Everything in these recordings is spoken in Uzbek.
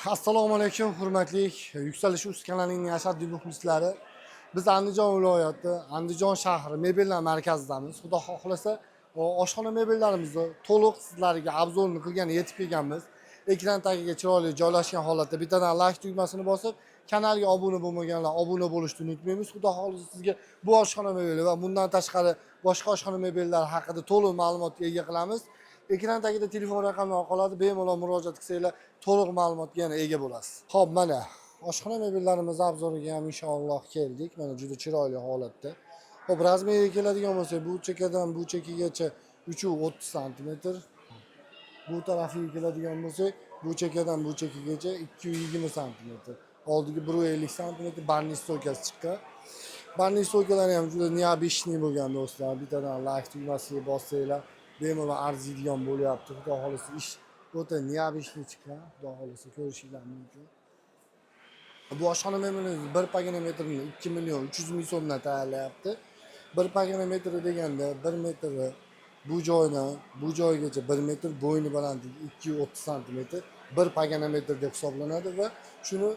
Assalomu alaykum, hurmatli Yuksalish Uz kanalining ashaddiy muxlislari. Biz Andijon viloyati, Andijon shahri mebellar markazidamiz. Xudo xohlasa, oshxona mebellarimizni to'liq sizlarga obzorini qilgan yetib kelganmiz. Ekran tagiga chiroyli joylashgan holatda bittadan like tugmasini bosib, kanalga obuna bo'lmaganlar obuna bo'lishni unutmaymiz. Xudo xohlasa sizga bu oshxona mebeli va bundan tashqari boshqa oshxona mebellari haqida to'liq ma'lumotga ega qilamiz. Ekran tagida telefon raqamlari qoladi. Bemalol murojaat qilsanglar to'liq ma'lumotga yana ega bo'lasiz. Xo'p, mana oshxona mebellarimiz obzoriga ham inshaalloh keldik. Mana juda chiroyli holatda. Xo'p, razmeriga keladigan bo'lsak, bu chekkadan bu chekkigacha 330 sm. Bu tarafiga keladigan bo'lsak, bu chekkadan bu chekkigacha 220 sm. Oldiga 150 sm barniz stoykasi chiqqan. Barniz stoykalari ham juda необычный bo'lgan do'stlar. Bittadan like tugmasiga bossanglar bemalol arziydigan bo'lyapti. Xudo xohlasa ish o'ta необычный chiqqan. Xudo xohlasa ko'rishinglar mumkin. Bu oshxona mebelimiz 1 pagina metrini 2 million 300 ming so'mdan tayyorlayapti. 1 pagina metri deganda 1 metri bu joydan bu joygacha 1 metr, bo'yni balandligi 230 sm, 1 pagina metr deb hisoblanadi va shuni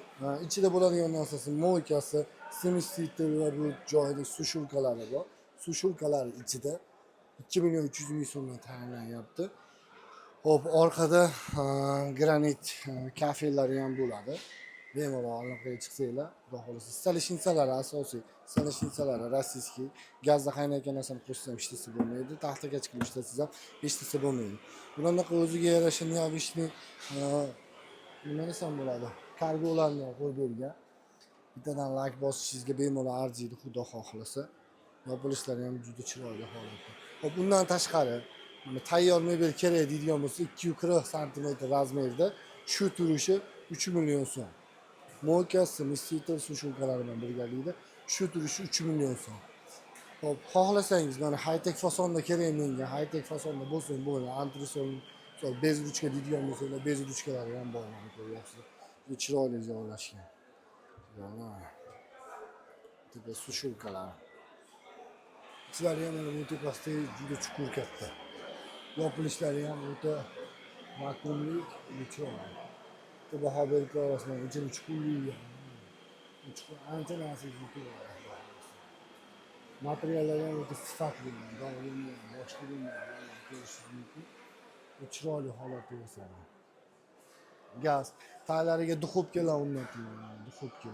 ichida bo'ladigan narsasi moykasi, semistitr va bu joyda sushulkalari bor. Sushulkalar ichida 2 million 300 ming so'mdan tayyorlanyapti. Hop, orqada granit kafellari ham bo'ladi. Bemalol aloqaga chiqsanglar, xudo xohlasa stalishinsalari asosiy, stalishinsalari rossiyskiy, gazda qaynayotgan narsani qo'shsa ham ishlasa bo'lmaydi, taxtaga chiqib ishlasangiz ham ishlasa bo'lmaydi. Bularga o'ziga yarasha необычный nima desam bo'ladi? Kargolarni qo'yib bergan. Bittadan like bosishingizga bemalol arziydi, xudo xohlasa. Yopilishlari ham juda chiroyli holatda. Hop, bundan tashqari tayyor mebel kerak deydigan bo'lsa 240 sm razmerda shu turishi 3 million so'm. Moykasi, mistitr sushulkalari bilan birgalikda shu turishi 3 million so'm. Hop, xohlasangiz mana high-tech fasonda kerak menga, high-tech fasonda bo'lsin bo'ladi. Antreson, bez ruchka deydigan bo'lsanglar, bez ruchkalari ham bor mana ko'ryapsizlar. Bu chiroyli joylashgan. Mana bu sushulkalar. Ichlari ham bu tepasida juda chuqur katta. Yopilishlari ham o'ta vakuumlik, chiroyli. Bu baho berib ko'rasizlar, ichini chuqurligi. Chuqur ancha narsa yuqori. Materiallar ham o'ta sifatli, dog'li, boshqa ko'rishingiz mumkin. Bu chiroyli holatda yasalgan. Gaz taylariga duxobkalar o'rnatilgan, duxobka.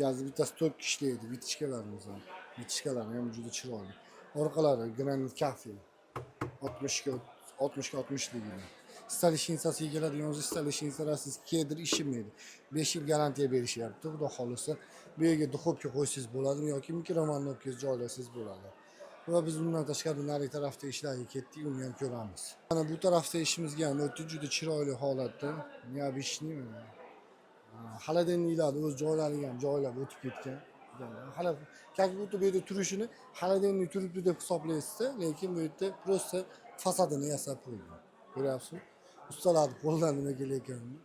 Gaz bittasi 4 ishlaydi, vitishkalarimiz ham. Vitishkalari ham juda chiroyli. Orqalari granit kafe 60 ga 60 ligida. Stalishinsasiga keladigan bo'lsa, stalishinsasiz kedir ishilmaydi. 5 yil garantiya berishyapti. Xudo xohlasa, bu yerga duxobka qo'ysangiz bo'ladimi yoki mikrovalnovka joylasangiz bo'ladi. Va biz bundan tashqari nari tarafda ishlarga ketdik, uni ham ko'ramiz. Mana bu tarafda ishimizga ham o'ta juda chiroyli holatda, необычный. Xaladenliklarni o'z joylariga ham joylab o'tib ketgan. Hali как будто bu yerda turishini xaladenlik turibdi deb hisoblaysiz, lekin bu yerda просто fasadini yasab qo'ygan. Ko'ryapsizmi? Ustalarning qo'lidan nima kelayotganini.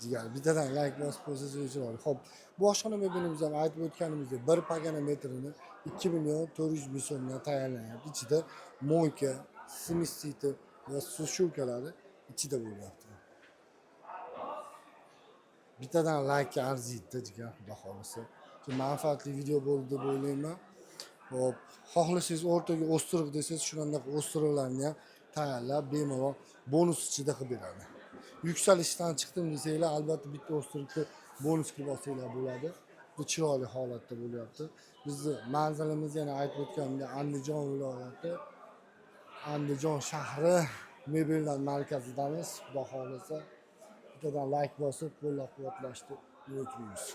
Jigar, bittadan like bosib qo'ysangiz chiroyli. Xo'p, bu oshxona mebelimiz ham aytib o'tganimizdek 1 pagina metrini 2 million 400 ming so'mdan tayyorlanyapti. Ichida moyka, semistitr va sushulkalari ichida bo'lyapti. Bittadan like arziydi jigar, xudo xolasa. Manfaatli video bo'ldi deb o'ylayman. Hop, xohlasangiz o'rtaga o'stirib desangiz, shunday o'stiruvlarni ham tayyorlab bemalol bonus ichida qilib beradi. Yuksalishdan chiqdim desanglar, albatta bitta o'stiribni bonus qilib olsanglar bo'ladi. Bu chiroyli holatda bo'lyapti. Bizni manzilimiz yana aytib o'tganimdek Andijon viloyati, Andijon shahri mebellar markazidamiz. Xudo xolasa bittadan like bosib qo'llab-quvvatlashni unutmaymiz.